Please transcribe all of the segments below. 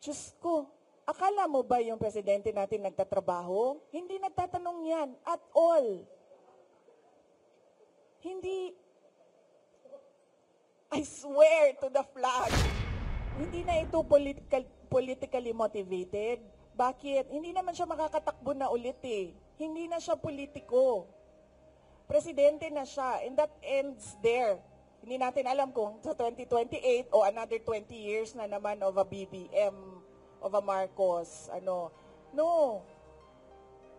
Diyos ko, akala mo ba yung presidente natin nagtatrabaho? Hindi nagtatanong yan at all. Hindi, I swear to the flag, hindi na ito politically motivated. Bakit? Hindi naman siya makakatakbo na ulit eh. Hindi na siya politiko. Presidente na siya, and that ends there. Hindi natin alam kung sa 2028 o another 20 years na naman of a BBM, of a Marcos, No.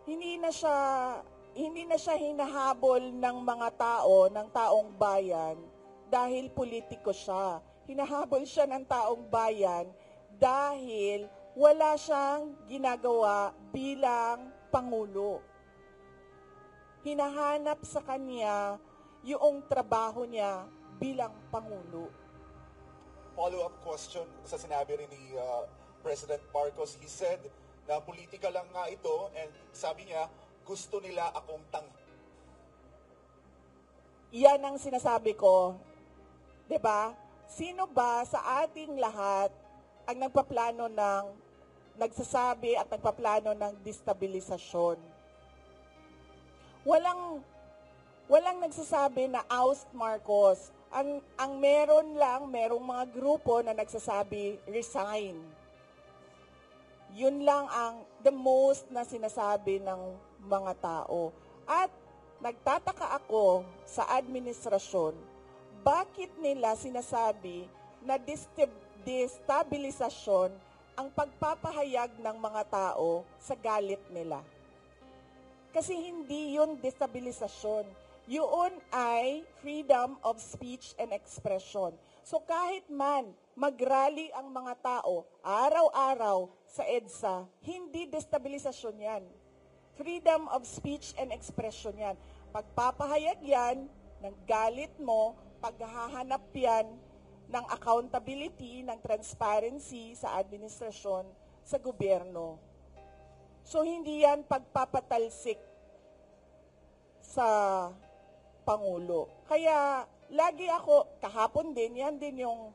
Hindi na siya hinahabol ng mga tao, ng taong bayan dahil politiko siya. Hinahabol siya ng taong bayan dahil wala siyang ginagawa bilang Pangulo. Hinahanap sa kanya yung trabaho niya bilang Pangulo. Follow-up question sa sinabi rin ni President Marcos. He said na politika lang nga ito and sabi niya, gusto nila akong Yan ang sinasabi ko. 'Di ba? Sino ba sa ating lahat ang nagsasabi at nagpaplano ng destabilisasyon? Walang nagsasabi na oust Marcos. Ang merong mga grupo na nagsasabi resign. Yun lang ang the most na sinasabi ng mga tao. At nagtataka ako sa administrasyon, bakit nila sinasabi na destabilisasyon ang pagpapahayag ng mga tao sa galit nila? Kasi hindi yun destabilisasyon. Yun ay freedom of speech and expression. So kahit man mag-rally ang mga tao araw-araw sa EDSA, hindi destabilisasyon yan. Freedom of speech and expression yan. Pagpapahayag yan ng galit mo, paghahanap yan ng accountability, ng transparency sa administrasyon, sa gobyerno. So hindi yan pagpapatalsik sa Pangulo. Kaya lagi ako, kahapon din, yan din yung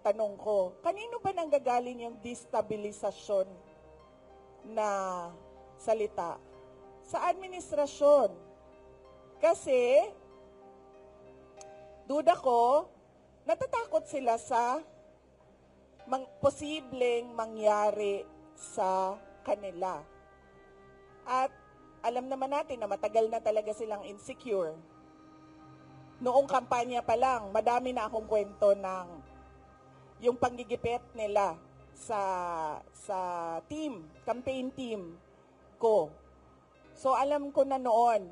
tanong ko. Kanino ba nanggagaling yung destabilisasyon na salita? Sa administrasyon. Kasi, duda ko, natatakot sila sa posibleng mangyari sa kanila. At alam naman natin na matagal na talaga silang insecure. Noong kampanya pa lang, madami na akong kwento ng yung panggigipit nila sa campaign team ko. So alam ko na noon,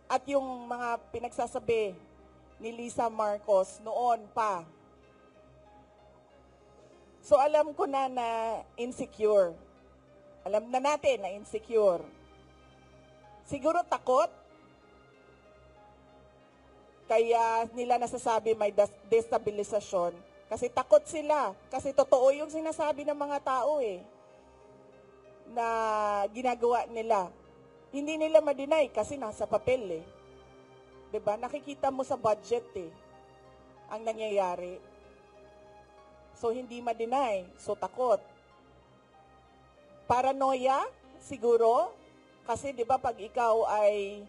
at yung mga pinagsasabi ni Lisa Marcos noon pa. So alam ko na insecure. Alam na natin na insecure. Siguro takot. Kaya nila nasasabi may destabilisasyon. Kasi takot sila. Kasi totoo yung sinasabi ng mga tao na ginagawa nila. Hindi nila ma-deny kasi nasa papel 'Di ba? Nakikita mo sa budget ang nangyayari. So hindi ma-deny. So takot. Paranoia, siguro. Kasi 'di ba pag ikaw ay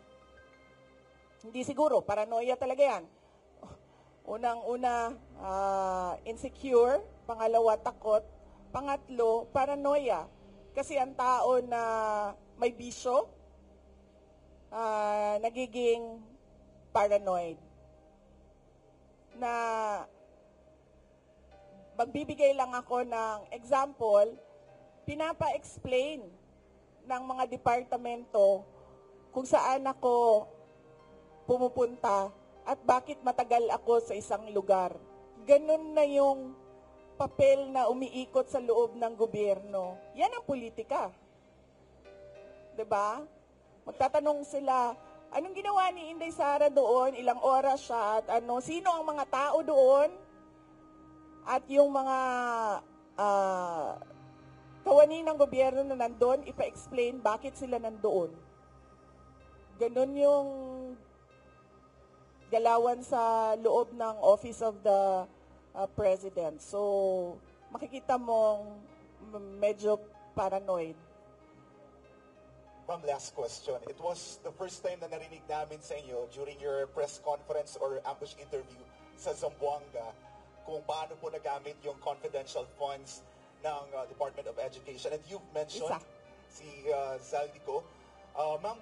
hindi siguro, paranoia talaga yan. Unang-una, insecure. Pangalawa, takot. Pangatlo, paranoia. Kasi ang tao na may bisyo, nagiging paranoid. Na magbibigay lang ako ng example, pinapa-explain ng mga departamento kung saan ako pumupunta at bakit matagal ako sa isang lugar. Ganun na yung papel na umiikot sa loob ng gobyerno. Yan ang politika. 'Di ba? Magtatanong sila, anong ginawa ni Inday Sara doon? Ilang oras siya? At sino ang mga tao doon? At yung mga kawani ng gobyerno na nandoon, ipa-explain bakit sila nandoon. Ganun yung galawan sa loob ng Office of the President. So, makikita mong medyo paranoid. Ma'am, last question. It was the first time na narinig namin sa inyo during your press conference or ambush interview sa Zamboanga kung paano po nagamit yung confidential funds ng Department of Education. And you've mentioned si Zaldico. Ma'am,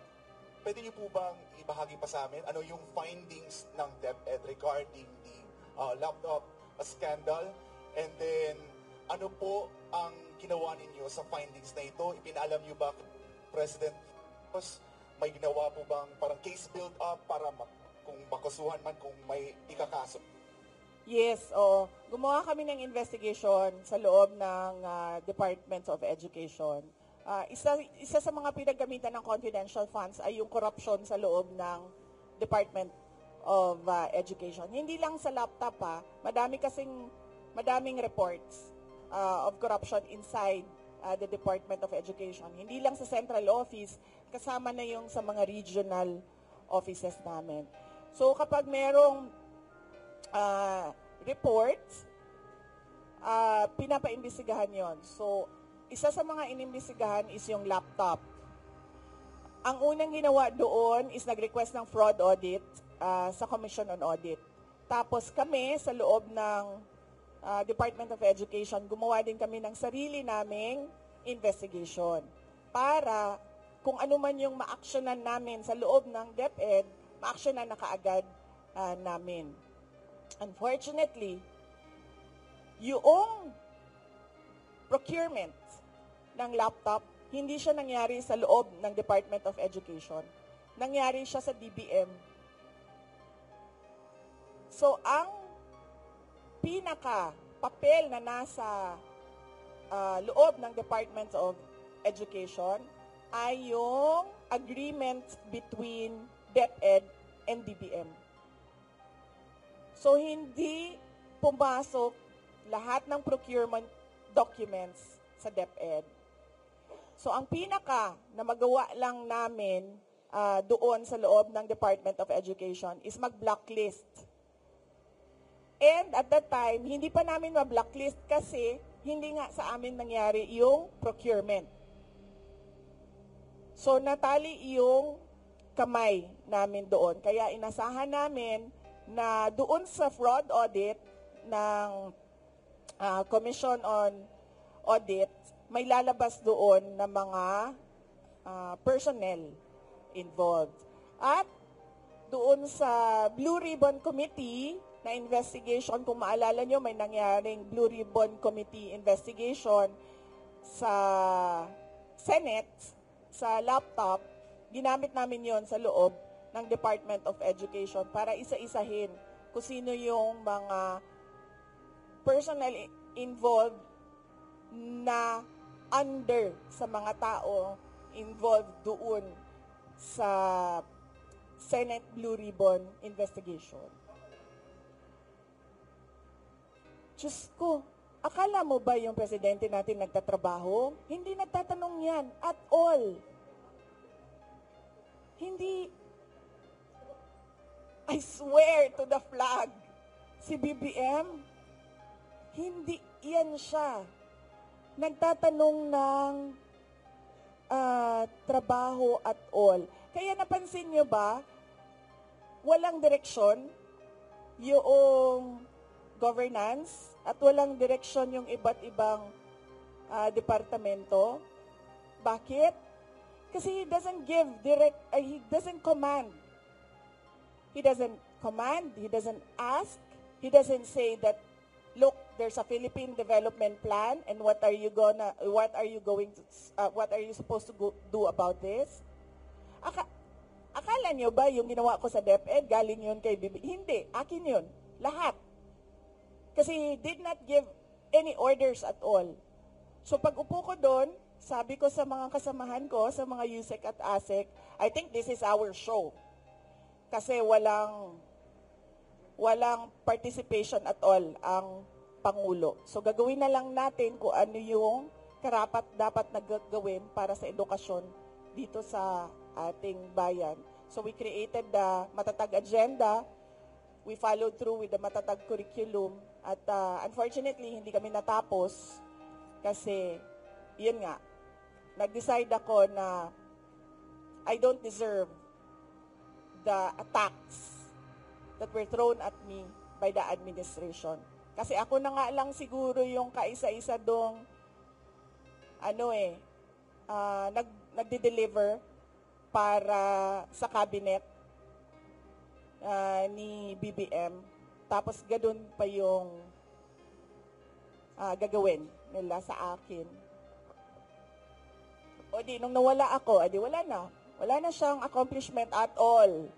pwede niyo po bang ibahagi pa sa amin ano yung findings ng DepEd regarding the laptop scandal? And then, ano po ang ginawa ninyo sa findings na ito? Ipinaalam niyo ba President, may ginawa po bang parang case build up para kung makasuhan man kung may ikakaso? Yes, gumawa kami ng investigation sa loob ng Department of Education. Isa sa mga pinagamitan ng confidential funds ay yung corruption sa loob ng Department of Education. Hindi lang sa laptop madaming reports of corruption inside the Department of Education. Hindi lang sa central office, kasama na yung sa mga regional offices namin. So kapag merong reports, pinapaimbestigahan yon. So isa sa mga inimbestigahan is yung laptop. Ang unang ginawa doon is nag-request ng fraud audit sa Commission on Audit. Tapos kami sa loob ng Department of Education, gumawa din kami ng sarili naming investigation para kung ano man yung ma-actionan namin sa loob ng DepEd, ma-actionan na kaagad namin. Unfortunately, yung procurement ng laptop, hindi siya nangyari sa loob ng Department of Education. Nangyari siya sa DBM. So, ang pinaka-papel na nasa loob ng Department of Education ay yung agreement between DepEd and DBM. So, hindi pumasok lahat ng procurement documents sa DepEd. So, ang pinaka na magawa lang namin doon sa loob ng Department of Education is mag-blacklist. And at that time, hindi pa namin ma-blacklist kasi hindi nga sa amin nangyari yung procurement. So, natali yung kamay namin doon. Kaya inasahan namin na doon sa fraud audit ng Commission on Audit, may lalabas doon na mga personnel involved. At doon sa Blue Ribbon Committee na investigation, kung maalala nyo, may nangyaring Blue Ribbon Committee investigation sa Senate, sa laptop, ginamit namin yon sa loob ng Department of Education para isa-isahin kung sino yung mga personnel involved na under sa mga tao involved doon sa Senate Blue Ribbon investigation. Diyos ko, akala mo ba yung presidente natin nagtatrabaho? Hindi nagtatanong yan at all. Hindi, I swear to the flag, si BBM, hindi yan siya. Nagtatanong ng trabaho at all. Kaya napansin nyo ba, walang direksyon yung governance at walang direksyon yung iba't ibang departamento. Bakit? Kasi he doesn't give direct, he doesn't command. He doesn't command, he doesn't ask, he doesn't say that, look, there's a Philippine development plan and what are you supposed to do about this? Akala nyo ba yung ginawa ko sa DepEd, galing yun kay BB? Hindi, akin yun. Lahat. Kasi he did not give any orders at all. So pag upo ko doon, sabi ko sa mga kasamahan ko, sa mga USEC at ASEC, I think this is our show. Kasi walang participation at all ang Pangulo. So gagawin na lang natin kung ano yung karapat dapat na gagawin para sa edukasyon dito sa ating bayan. So we created the matatag agenda we followed through with the matatag curriculum at unfortunately hindi kami natapos kasi yun nga, nag-decide ako na I don't deserve the attacks that were thrown at me by the administration. Kasi ako na nga lang siguro yung kaisa-isa dong nagde-deliver para sa cabinet ni BBM. Tapos ganun pa yung gagawin nila sa akin. O di, nung nawala ako, edi wala na. Wala na siyang accomplishment at all.